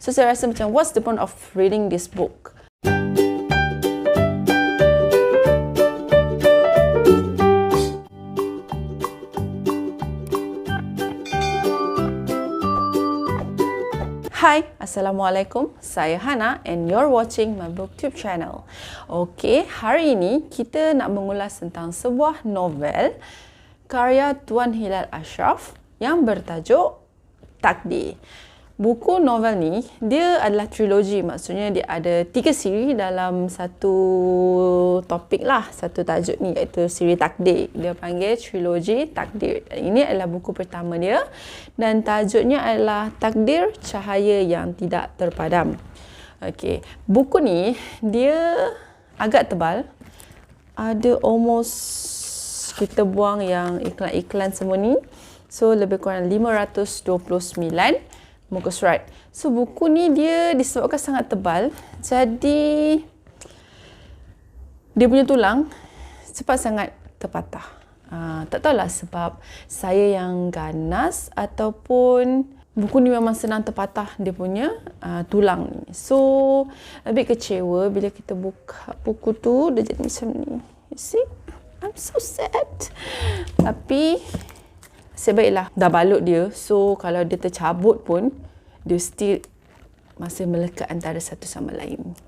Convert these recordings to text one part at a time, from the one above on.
So saya rasa macam, what's the point of reading this book? Hai, Assalamualaikum. Saya Hana and you're watching my booktube channel. Okey, hari ini kita nak mengulas tentang sebuah novel karya Tuan Hilal Ashraf yang bertajuk Takdir. Buku novel ni, dia adalah trilogi, maksudnya dia ada 3 siri dalam satu topik lah, satu tajuk ni, iaitu siri Takdir. Dia panggil trilogi Takdir. Ini adalah buku pertama dia dan tajuknya adalah Takdir Cahaya yang Tidak Terpadam. Okey, buku ni dia agak tebal. Ada almost, kita buang yang iklan-iklan semua ni. So lebih kurang 529 muka surat. So buku ni dia disebabkan sangat tebal, jadi dia punya tulang cepat sangat terpatah. Tak tahulah sebab saya yang ganas ataupun buku ni memang senang terpatah dia punya tulang ni. So a bit kecewa bila kita buka buku tu, dia jadi macam ni. You see? I'm so sad. Tapi sebaiklah dah balut dia, so kalau dia tercabut pun dia still masih melekat antara satu sama lain.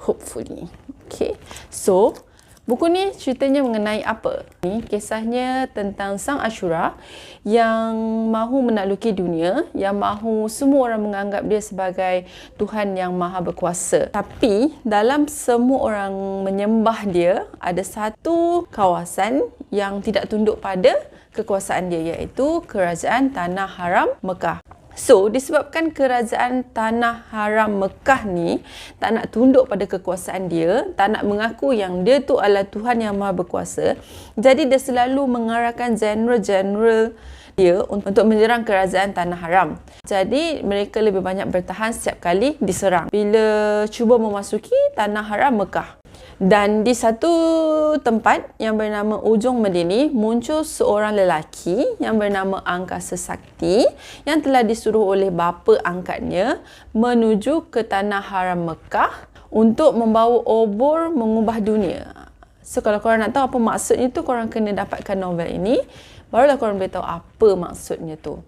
Hopefully. Okay, so buku ni ceritanya mengenai apa? Ni kisahnya tentang sang Ashura yang mahu menakluki dunia, yang mahu semua orang menganggap dia sebagai Tuhan yang maha berkuasa. Tapi dalam semua orang menyembah dia, ada satu kawasan yang tidak tunduk pada kekuasaan dia, iaitu Kerajaan Tanah Haram Mekah. So, disebabkan Kerajaan Tanah Haram Mekah ni tak nak tunduk pada kekuasaan dia, tak nak mengaku yang dia tu adalah Tuhan yang maha berkuasa, jadi dia selalu mengarahkan general-general dia untuk menyerang Kerajaan Tanah Haram. Jadi, mereka lebih banyak bertahan setiap kali diserang bila cuba memasuki Tanah Haram Mekah. Dan di satu tempat yang bernama Ujung Medini, muncul seorang lelaki yang bernama Angkasa Sakti yang telah disuruh oleh bapa angkatnya menuju ke Tanah Haram Mekah untuk membawa obor mengubah dunia. So kalau korang nak tahu apa maksudnya tu, korang kena dapatkan novel ini, barulah korang boleh tahu apa maksudnya tu.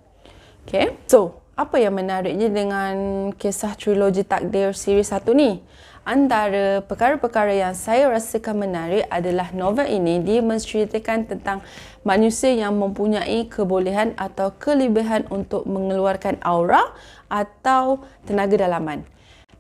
Okay, so apa yang menariknya dengan kisah trilogi Takdir siri 1 ni? Antara perkara-perkara yang saya rasakan menarik adalah novel ini dia menceritakan tentang manusia yang mempunyai kebolehan atau kelebihan untuk mengeluarkan aura atau tenaga dalaman.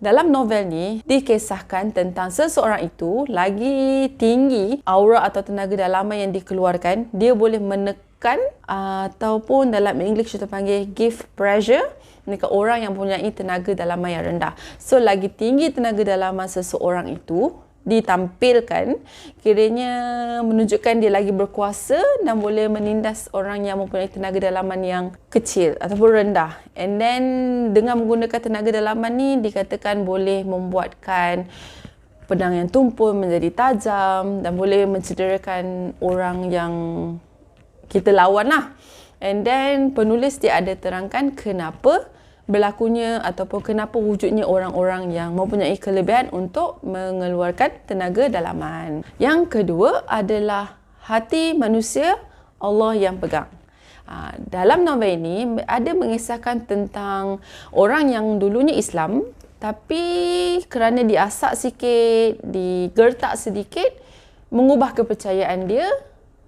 Dalam novel ni dikisahkan tentang seseorang itu, lagi tinggi aura atau tenaga dalaman yang dikeluarkan, dia boleh menekan ataupun dalam English kita panggil give pressure dekat orang yang mempunyai tenaga dalaman yang rendah. So lagi tinggi tenaga dalaman seseorang itu ditampilkan, kiranya menunjukkan dia lagi berkuasa dan boleh menindas orang yang mempunyai tenaga dalaman yang kecil ataupun rendah. And then dengan menggunakan tenaga dalaman ni dikatakan boleh membuatkan pedang yang tumpul menjadi tajam dan boleh mencederakan orang yang kita lawan lah. And then penulis dia ada terangkan kenapa berlakunya ataupun kenapa wujudnya orang-orang yang mempunyai kelebihan untuk mengeluarkan tenaga dalaman. Yang kedua adalah hati manusia Allah yang pegang. Dalam novel ini ada mengisahkan tentang orang yang dulunya Islam, tapi kerana diasak sikit, digertak sedikit, mengubah kepercayaan dia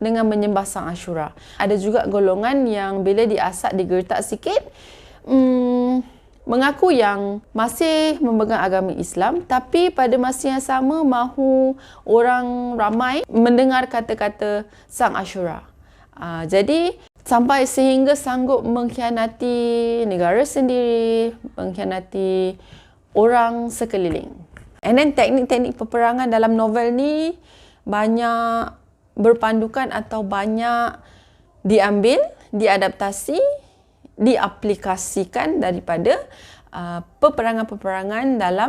dengan menyembah sang Ashura. Ada juga golongan yang bila diasak, digertak sikit, mengaku yang masih memegang agama Islam, tapi pada masa yang sama mahu orang ramai mendengar kata-kata sang Ashura. Jadi sampai sehingga sanggup mengkhianati negara sendiri, mengkhianati orang sekeliling. And then teknik-teknik peperangan dalam novel ni banyak berpandukan atau banyak diambil, diadaptasi, diaplikasikan daripada peperangan-peperangan dalam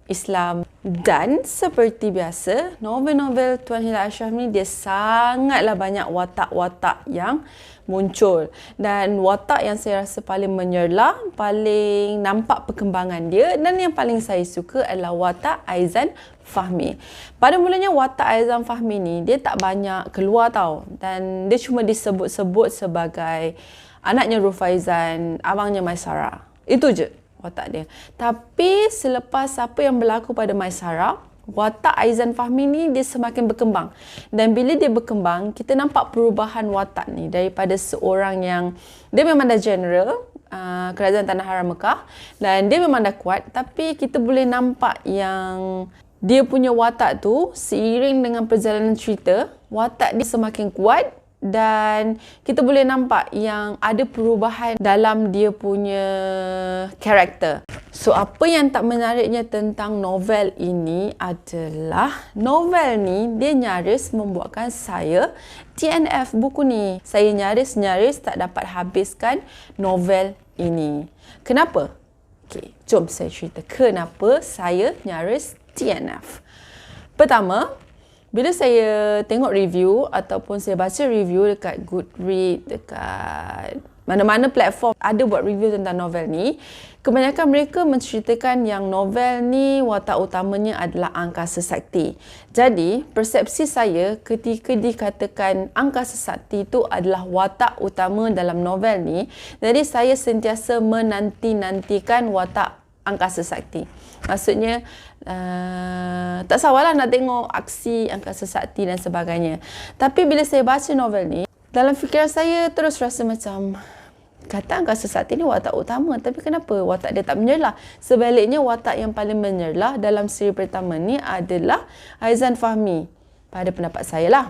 Islam. Dan seperti biasa, novel-novel Tuan Hilal Ashraf ni dia sangatlah banyak watak-watak yang muncul. Dan watak yang saya rasa paling menyerlah, paling nampak perkembangan dia dan yang paling saya suka adalah watak Aizan Fahmi. Pada mulanya watak Aizan Fahmi ni dia tak banyak keluar tau. Dan dia cuma disebut-sebut sebagai anaknya Rufaizan, abangnya Maisara. Itu je watak dia. Tapi selepas apa yang berlaku pada Maisara, watak Aizan Fahmi ni dia semakin berkembang. Dan bila dia berkembang, kita nampak perubahan watak ni daripada seorang yang dia memang dah general kerajaan Tanah Haram Mekah dan dia memang dah kuat, tapi kita boleh nampak yang dia punya watak tu seiring dengan perjalanan cerita, watak dia semakin kuat dan kita boleh nampak yang ada perubahan dalam dia punya karakter. So, apa yang tak menariknya tentang novel ini adalah novel ni dia nyaris membuatkan saya TNF buku ni. Saya nyaris tak dapat habiskan novel ini. Kenapa? Okey, jom saya cerita kenapa saya nyaris TNF. Pertama, bila saya tengok review ataupun saya baca review dekat Goodreads, dekat mana-mana platform ada buat review tentang novel ni, kebanyakan mereka menceritakan yang novel ni watak utamanya adalah angkasa sakti. Jadi, persepsi saya ketika dikatakan angkasa sakti itu adalah watak utama dalam novel ni, jadi saya sentiasa menanti-nantikan watak angkasa sakti. Maksudnya, tak sabarlah nak tengok aksi angkasa sakti dan sebagainya. Tapi bila saya baca novel ni, dalam fikiran saya terus rasa macam, kata angkasa sakti ni watak utama, tapi kenapa watak dia tak menyerlah? Sebaliknya, watak yang paling menyerlah dalam siri pertama ni adalah Aizan Fahmi, pada pendapat saya lah.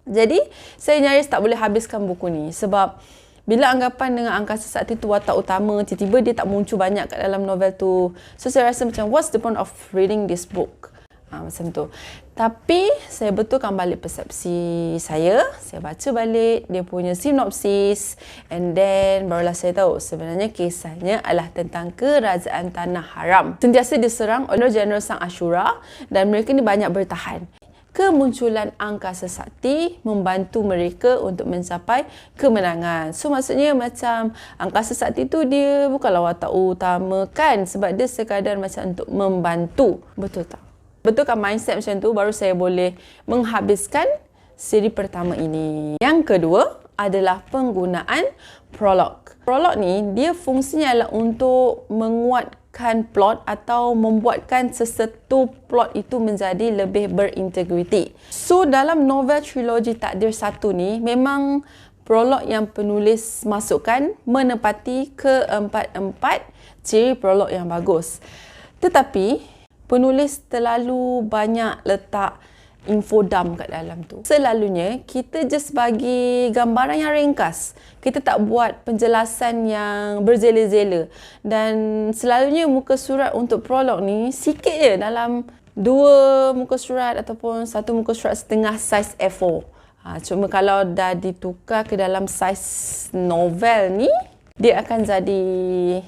Jadi, saya nyaris tak boleh habiskan buku ni sebab bila anggapan dengan angkasa sakti tu watak utama, tiba-tiba dia tak muncul banyak kat dalam novel tu. So, saya rasa macam, what's the point of reading this book? Macam tu. Tapi, saya betulkan balik persepsi saya. Saya baca balik dia punya sinopsis. And then, barulah saya tahu sebenarnya kisahnya adalah tentang kerajaan Tanah Haram. Sentiasa diserang oleh Jeneral Sang Ashura dan mereka ni banyak bertahan. Kemunculan angkasa sakti membantu mereka untuk mencapai kemenangan. So, maksudnya macam angkasa sakti tu dia bukanlah watak utama kan, sebab dia sekadar macam untuk membantu. Betul tak? Betulkan mindset macam tu, baru saya boleh menghabiskan siri pertama ini. Yang kedua adalah penggunaan prolog. Prolog ni dia fungsinya adalah untuk menguatkan plot atau membuatkan sesuatu plot itu menjadi lebih berintegriti. So, dalam novel trilogi Takdir 1 ni, memang prolog yang penulis masukkan menepati keempat-empat ciri prolog yang bagus. Tetapi, penulis terlalu banyak letak infodump kat dalam tu. Selalunya, kita just bagi gambaran yang ringkas. Kita tak buat penjelasan yang berjela-jela. Dan selalunya muka surat untuk prolog ni sikit je, dalam 2 muka surat ataupun 1 muka surat setengah saiz A4. Cuma kalau dah ditukar ke dalam saiz novel ni, dia akan jadi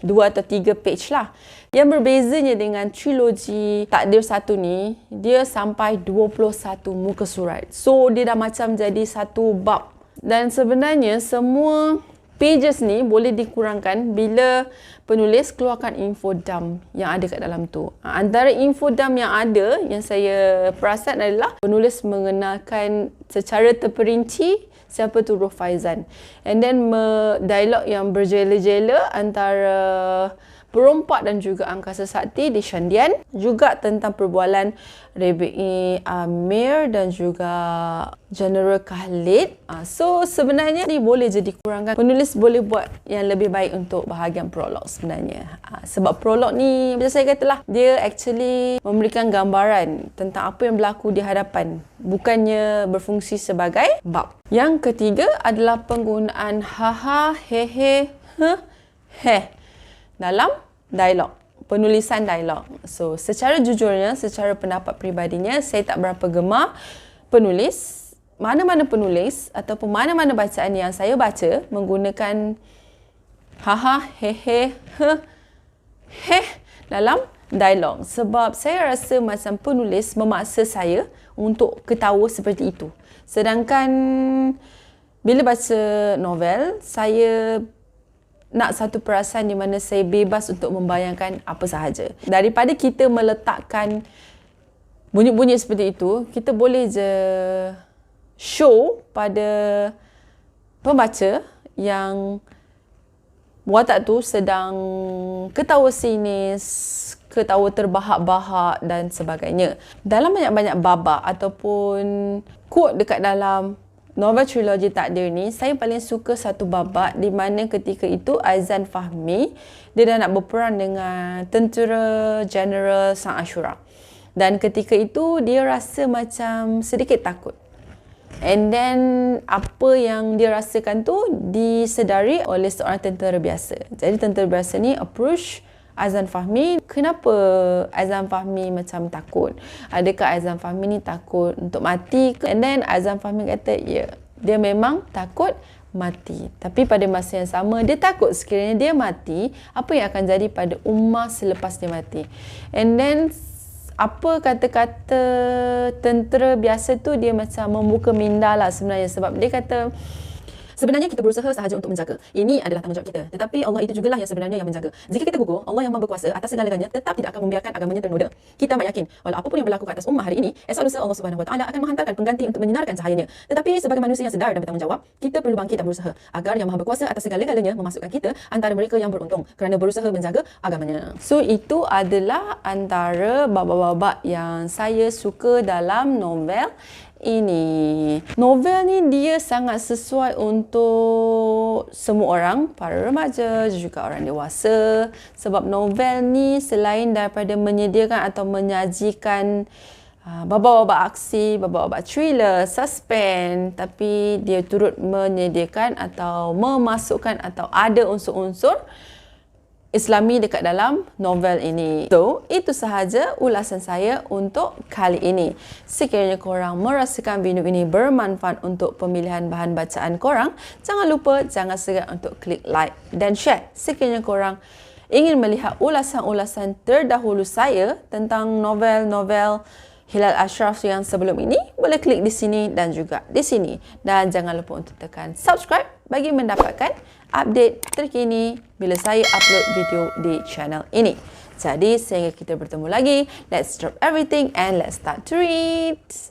2 atau 3 page lah. Yang berbezanya dengan trilogi Takdir 1 ni, dia sampai 21 muka surat. So, dia dah macam jadi satu bab. Dan sebenarnya semua pages ni boleh dikurangkan bila penulis keluarkan infodump yang ada kat dalam tu. Antara infodump yang ada, yang saya perasan adalah penulis mengenalkan secara terperinci siapa tu Rufaizan. And then dialog yang berjela-jela antara perompak dan juga angkasa sakti di Shandian. Juga tentang perbualan Rabi'i Amir dan juga General Khalid. So, sebenarnya ni boleh je dikurangkan. Penulis boleh buat yang lebih baik untuk bahagian prolog sebenarnya. Sebab prolog ni, macam saya katalah, dia actually memberikan gambaran tentang apa yang berlaku di hadapan. Bukannya berfungsi sebagai bab. Yang ketiga adalah penggunaan ha-ha, he-he, he dalam dialog, penulisan dialog. So, secara jujurnya, secara pendapat peribadinya, saya tak berapa gemar penulis, mana-mana penulis ataupun mana-mana bacaan yang saya baca menggunakan haha, hehe, he dalam dialog. Sebab saya rasa macam penulis memaksa saya untuk ketawa seperti itu. Sedangkan bila baca novel, saya nak satu perasaan di mana saya bebas untuk membayangkan apa sahaja. Daripada kita meletakkan bunyi-bunyi seperti itu, kita boleh je show pada pembaca yang watak tu sedang ketawa sinis, ketawa terbahak-bahak dan sebagainya. Dalam banyak-banyak babak ataupun quote dekat dalam novel trilogi Takdir ni, saya paling suka satu babak di mana ketika itu Aizan Fahmi, dia dah nak berperang dengan tentera General Sang Ashura. Dan ketika itu dia rasa macam sedikit takut. And then apa yang dia rasakan tu disedari oleh seorang tentera biasa. Jadi tentera biasa ni approach Aizan Fahmi, kenapa Aizan Fahmi macam takut? Adakah Aizan Fahmi ni takut untuk mati ke? And then Aizan Fahmi kata, ya, dia memang takut mati. Tapi pada masa yang sama, dia takut sekiranya dia mati, apa yang akan jadi pada ummah selepas dia mati. And then apa kata-kata tentera biasa tu, dia macam membuka minda lah sebenarnya. Sebab dia kata, sebenarnya kita berusaha sahaja untuk menjaga. Ini adalah tanggungjawab kita. Tetapi Allah itu jugalah yang sebenarnya yang menjaga. Jika kita gugur, Allah yang Maha Berkuasa atas segala-galanya tetap tidak akan membiarkan agamanya ternoda. Kita amat yakin, walau apapun yang berlaku ke atas ummah hari ini, esok lusa Allah Subhanahu Wa Taala akan menghantarkan pengganti untuk menyinarkan cahayanya. Tetapi sebagai manusia yang sedar dan bertanggungjawab, kita perlu bangkit dan berusaha agar yang Maha Berkuasa atas segala-galanya memasukkan kita antara mereka yang beruntung kerana berusaha menjaga agamanya. So itu adalah antara babak-babak yang saya suka dalam novel ini. Novel ni dia sangat sesuai untuk semua orang, para remaja juga orang dewasa. Sebab novel ni selain daripada menyediakan atau menyajikan babak-babak aksi, babak-babak thriller, suspense, tapi dia turut menyediakan atau memasukkan atau ada unsur-unsur Islami dekat dalam novel ini. So, itu sahaja ulasan saya untuk kali ini. Sekiranya korang merasakan video ini bermanfaat untuk pemilihan bahan bacaan korang, jangan lupa, jangan segan untuk klik like dan share. Sekiranya korang ingin melihat ulasan-ulasan terdahulu saya tentang novel-novel Hilal Ashraf yang sebelum ini, boleh klik di sini dan juga di sini. Dan jangan lupa untuk tekan subscribe bagi mendapatkan update terkini bila saya upload video di channel ini. Jadi, sehingga kita bertemu lagi, let's drop everything and let's start to read.